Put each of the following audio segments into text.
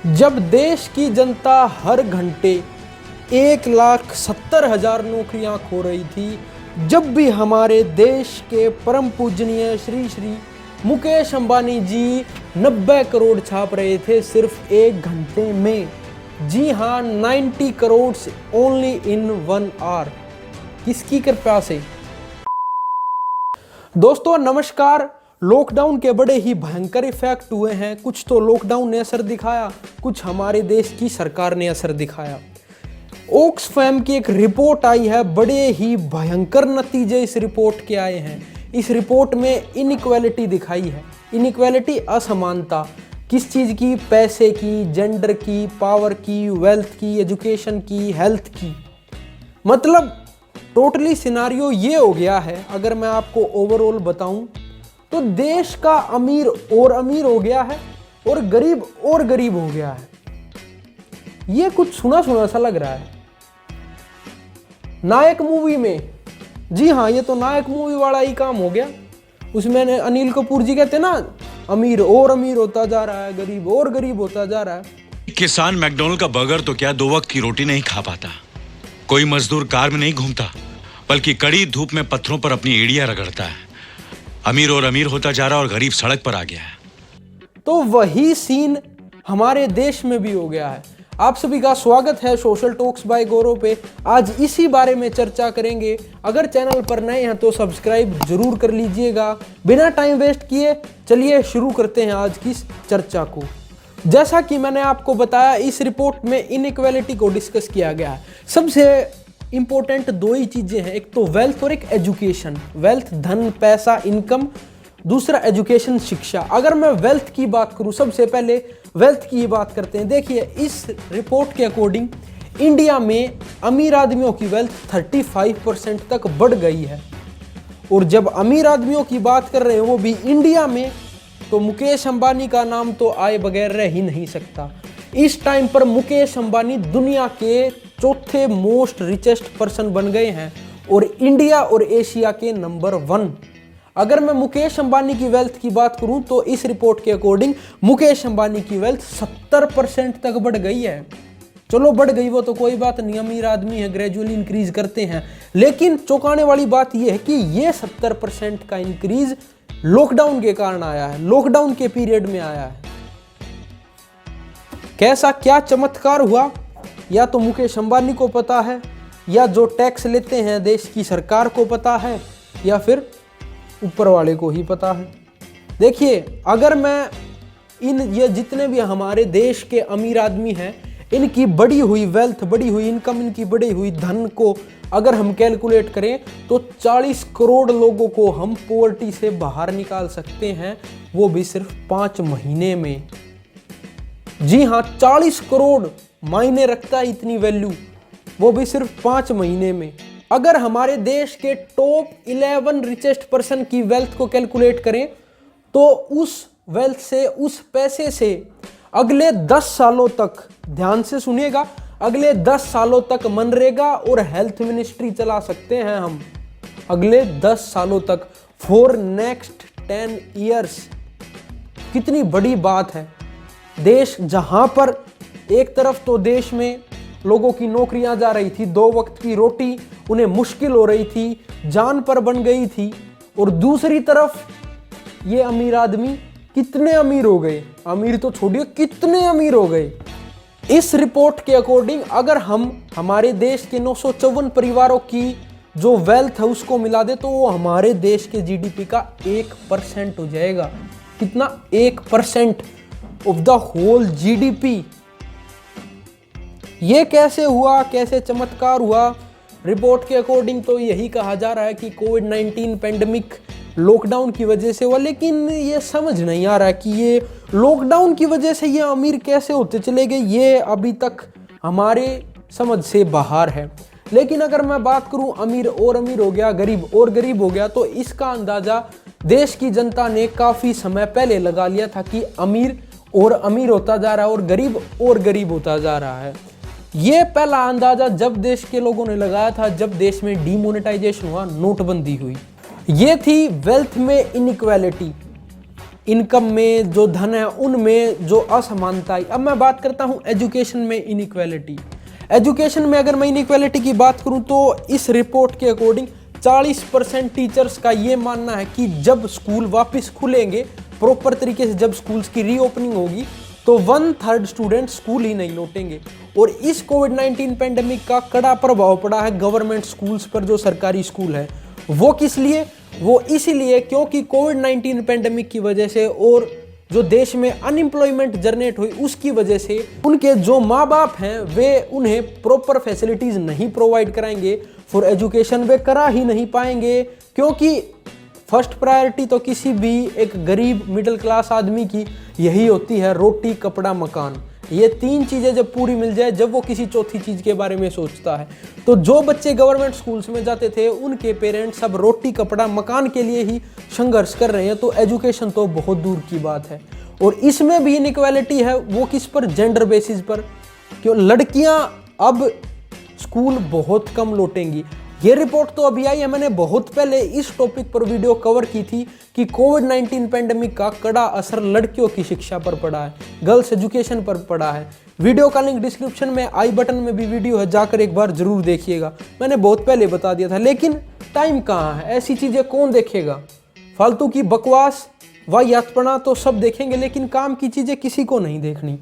जब देश की जनता हर घंटे 1,70,000 नौकरियां खो रही थी, जब भी हमारे देश के परम पूजनीय श्री श्री मुकेश अंबानी जी 90 करोड़ छाप रहे थे सिर्फ एक घंटे में। जी हाँ, 90 करोड़ ओनली इन 1 आवर। किसकी कृपा से? दोस्तों नमस्कार। लॉकडाउन के बड़े ही भयंकर इफेक्ट हुए हैं। कुछ तो लॉकडाउन ने असर दिखाया, कुछ हमारे देश की सरकार ने असर दिखाया। ऑक्सफैम की एक रिपोर्ट आई है, बड़े ही भयंकर नतीजे इस रिपोर्ट के आए हैं। इस रिपोर्ट में इनइक्वालिटी दिखाई है। इनइक्वालिटी असमानता किस चीज़ की? पैसे की, जेंडर की, पावर की, वेल्थ की, एजुकेशन की, हेल्थ की। मतलब टोटली सिनारियो ये हो गया है। अगर मैं आपको ओवरऑल बताऊं तो देश का अमीर और अमीर हो गया है और गरीब हो गया है। ये कुछ सुना सुना सा लग रहा है। नायक मूवी में, जी हाँ, ये तो नायक मूवी वाला ही काम हो गया। उसमें अनिल कपूर जी कहते ना, अमीर और अमीर होता जा रहा है, गरीब और गरीब होता जा रहा है। किसान मैकडॉनल्ड का बर्गर तो क्या 2 वक्त की रोटी नहीं खा पाता। कोई मजदूर कार में नहीं घूमता, बल्कि कड़ी धूप में पत्थरों पर अपनी एड़ियां रगड़ता है। अमीर और अमीर होता जा रहा और गरीब सड़क पर आ गया है। तो वही सीन हमारे देश में भी हो गया है। आप सभी का स्वागत है सोशल टॉक्स बाय गौरव पे। आज इसी बारे में चर्चा करेंगे। अगर चैनल पर नए हैं तो सब्सक्राइब जरूर कर लीजिएगा। बिना टाइम वेस्ट किए चलिए शुरू करते हैं आज की चर्चा को। जैसा कि मैंने आपको बताया, इस रिपोर्ट में इनइक्वालिटी को डिस्कस किया गया है। सबसे इंपॉर्टेंट 2 ही चीजें हैं, एक तो वेल्थ और एक एजुकेशन। वेल्थ धन, पैसा, इनकम। दूसरा एजुकेशन, शिक्षा। अगर मैं वेल्थ की बात करूं, सबसे पहले वेल्थ की बात करते हैं। देखिए, इस रिपोर्ट के अकॉर्डिंग इंडिया में अमीर आदमियों की वेल्थ 35% तक बढ़ गई है। और जब अमीर आदमियों की बात कर रहे हैं वो भी इंडिया में, तो मुकेश अंबानी का नाम तो आए बगैर रह ही नहीं सकता। इस टाइम पर मुकेश अंबानी दुनिया के चौथे मोस्ट रिचेस्ट पर्सन बन गए हैं और इंडिया और एशिया के नंबर 1। अगर मैं मुकेश अंबानी की वेल्थ की बात करूं तो इस रिपोर्ट के अकॉर्डिंग मुकेश अंबानी की वेल्थ 70% तक बढ़ गई है। चलो बढ़ गई वो तो कोई बात नहीं, अमीर आदमी है, ग्रेजुअली इंक्रीज करते हैं। लेकिन चौंकाने वाली बात यह है कि ये 70% का इंक्रीज लॉकडाउन के कारण आया है, लॉकडाउन के पीरियड में आया है। कैसा क्या चमत्कार हुआ, या तो मुकेश अंबानी को पता है, या जो टैक्स लेते हैं देश की सरकार को पता है, या फिर ऊपर वाले को ही पता है। देखिए, अगर मैं ये जितने भी हमारे देश के अमीर आदमी हैं, इनकी बढ़ी हुई वेल्थ, बढ़ी हुई इनकम, इनकी बढ़ी हुई धन को अगर हम कैलकुलेट करें तो 40 करोड़ लोगों को हम पॉवर्टी से बाहर निकाल सकते हैं, वो भी सिर्फ 5 महीने में। जी हाँ, 40 करोड़ मायने रखता है इतनी वैल्यू, वो भी सिर्फ 5 महीने में। अगर हमारे देश के टॉप 11 रिचेस्ट पर्सन की वेल्थ को कैलकुलेट करें तो उस वेल्थ से, उस पैसे से अगले 10 सालों तक, ध्यान से सुनिएगा, अगले 10 सालों तक मनरेगा और हेल्थ मिनिस्ट्री चला सकते हैं हम। अगले 10 सालों तक, फॉर नेक्स्ट 10 ईयर्स। कितनी बड़ी बात है। देश जहां पर एक तरफ तो देश में लोगों की नौकरियां जा रही थी, 2 वक्त की रोटी उन्हें मुश्किल हो रही थी, जान पर बन गई थी, और दूसरी तरफ ये अमीर आदमी कितने अमीर हो गए। अमीर तो छोड़िए, कितने अमीर हो गए। इस रिपोर्ट के अकॉर्डिंग अगर हम हमारे देश के 954 परिवारों की जो वेल्थ है उसको मिला दे तो वो हमारे देश के जीडीपी का 1% हो जाएगा। कितना? 1% ऑफ द होल जीडीपी। ये कैसे हुआ, कैसे चमत्कार हुआ? रिपोर्ट के अकॉर्डिंग तो यही कहा जा रहा है कि कोविड-19 पेंडेमिक लॉकडाउन की वजह से हुआ, लेकिन ये समझ नहीं आ रहा कि ये लॉकडाउन की वजह से ये अमीर कैसे होते चले गए, ये अभी तक हमारे समझ से बाहर है। लेकिन अगर मैं बात करूं, अमीर और अमीर हो गया, गरीब और गरीब हो गया, तो इसका अंदाजा देश की जनता ने काफ़ी समय पहले लगा लिया था कि अमीर और अमीर होता जा रहा है और गरीब होता जा रहा है। ये पहला अंदाजा जब देश के लोगों ने लगाया था, जब देश में डीमोनेटाइजेशन हुआ, नोटबंदी हुई। ये थी वेल्थ में इनइक्वालिटी। इनकम में, जो धन है उनमें जो असमानता है। अब मैं बात करता हूं एजुकेशन में इनइक्वालिटी। एजुकेशन में अगर मैं इनइक्वालिटी की बात करूं तो इस रिपोर्ट के अकॉर्डिंग 40% टीचर्स का ये मानना है कि जब स्कूल वापस खुलेंगे प्रॉपर तरीके से, जब स्कूल्स की रीओपनिंग होगी, तो 1/3 स्टूडेंट स्कूल ही नहीं लौटेंगे। और इस कोविड-19 पेंडेमिक का कड़ा प्रभाव पड़ा है गवर्नमेंट स्कूल्स पर, जो सरकारी स्कूल है। वो किस लिए? वो इसीलिए क्योंकि कोविड-19 पेंडेमिक की वजह से और जो देश में अनएम्प्लॉयमेंट जनरेट हुई उसकी वजह से उनके जो माँ बाप हैं वे उन्हें प्रॉपर फैसिलिटीज नहीं प्रोवाइड कराएंगे फॉर एजुकेशन, वे करा ही नहीं पाएंगे। क्योंकि फर्स्ट प्रायोरिटी तो किसी भी एक गरीब मिडिल क्लास आदमी की यही होती है, रोटी कपड़ा मकान। ये 3 चीजें जब पूरी मिल जाए, जब वो किसी चौथी चीज के बारे में सोचता है। तो जो बच्चे गवर्नमेंट स्कूल्स में जाते थे उनके पेरेंट्स सब रोटी कपड़ा मकान के लिए ही संघर्ष कर रहे हैं, तो एजुकेशन तो बहुत दूर की बात है। और इसमें भी इनइक्वालिटी है, वो किस पर? जेंडर बेसिस पर। क्यों? लड़कियां अब स्कूल बहुत कम लौटेंगी। ये रिपोर्ट तो अभी आई है, मैंने बहुत पहले इस टॉपिक पर वीडियो कवर की थी कि कोविड-19 पेंडेमिक का कड़ा असर लड़कियों की शिक्षा पर पड़ा है, गर्ल्स एजुकेशन पर पड़ा है। वीडियो का लिंक डिस्क्रिप्शन में, आई बटन में भी वीडियो है, जाकर एक बार जरूर देखिएगा। मैंने बहुत पहले बता दिया था, लेकिन टाइम कहाँ है? ऐसी चीजें कौन देखेगा? फालतू की बकवास वाहियातपना तो सब देखेंगे, लेकिन काम की चीजें किसी को नहीं देखनी।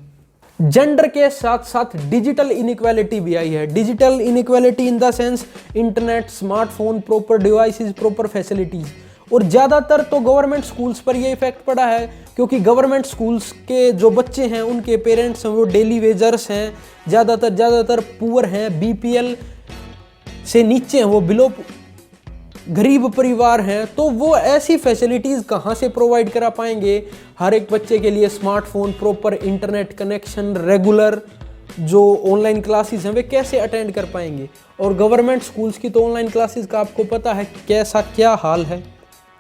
जेंडर के साथ साथ डिजिटल इनइक्वालिटी भी आई है। Digital inequality in the sense internet, smartphone, proper devices, proper facilities. और ज़्यादातर तो गवर्नमेंट स्कूल्स पर ये इफेक्ट पड़ा है, क्योंकि गवर्नमेंट स्कूल्स के जो बच्चे हैं उनके पेरेंट्स हैं वो डेली वेजर्स हैं, ज़्यादातर पुअर हैं, बीपीएल से नीचे हैं, वो बिलो गरीब परिवार हैं। तो वो ऐसी फैसिलिटीज़ कहाँ से प्रोवाइड करा पाएंगे हर एक बच्चे के लिए? Smartphone, proper internet connection, regular जो ऑनलाइन क्लासेस हैं वे कैसे अटेंड कर पाएंगे? और गवर्नमेंट स्कूल्स की तो ऑनलाइन क्लासेस का आपको पता है कैसा क्या हाल है,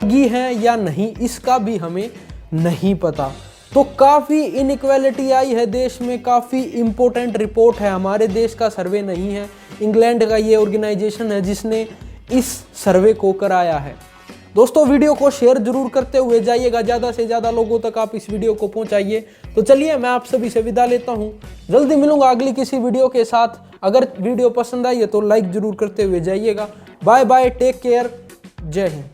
लगी है या नहीं इसका भी हमें नहीं पता। तो काफ़ी इनइक्वालिटी आई है देश में, काफ़ी इम्पोर्टेंट रिपोर्ट है। हमारे देश का सर्वे नहीं है, इंग्लैंड का ये ऑर्गेनाइजेशन है जिसने इस सर्वे को कराया है। दोस्तों वीडियो को शेयर जरूर करते हुए जाइएगा, ज़्यादा से ज़्यादा लोगों तक आप इस वीडियो को पहुंचाइए। तो चलिए मैं आप सभी से विदा लेता हूं, जल्दी मिलूंगा अगली किसी वीडियो के साथ। अगर वीडियो पसंद आई है तो लाइक जरूर करते हुए जाइएगा। बाय बाय, टेक केयर, जय हिंद।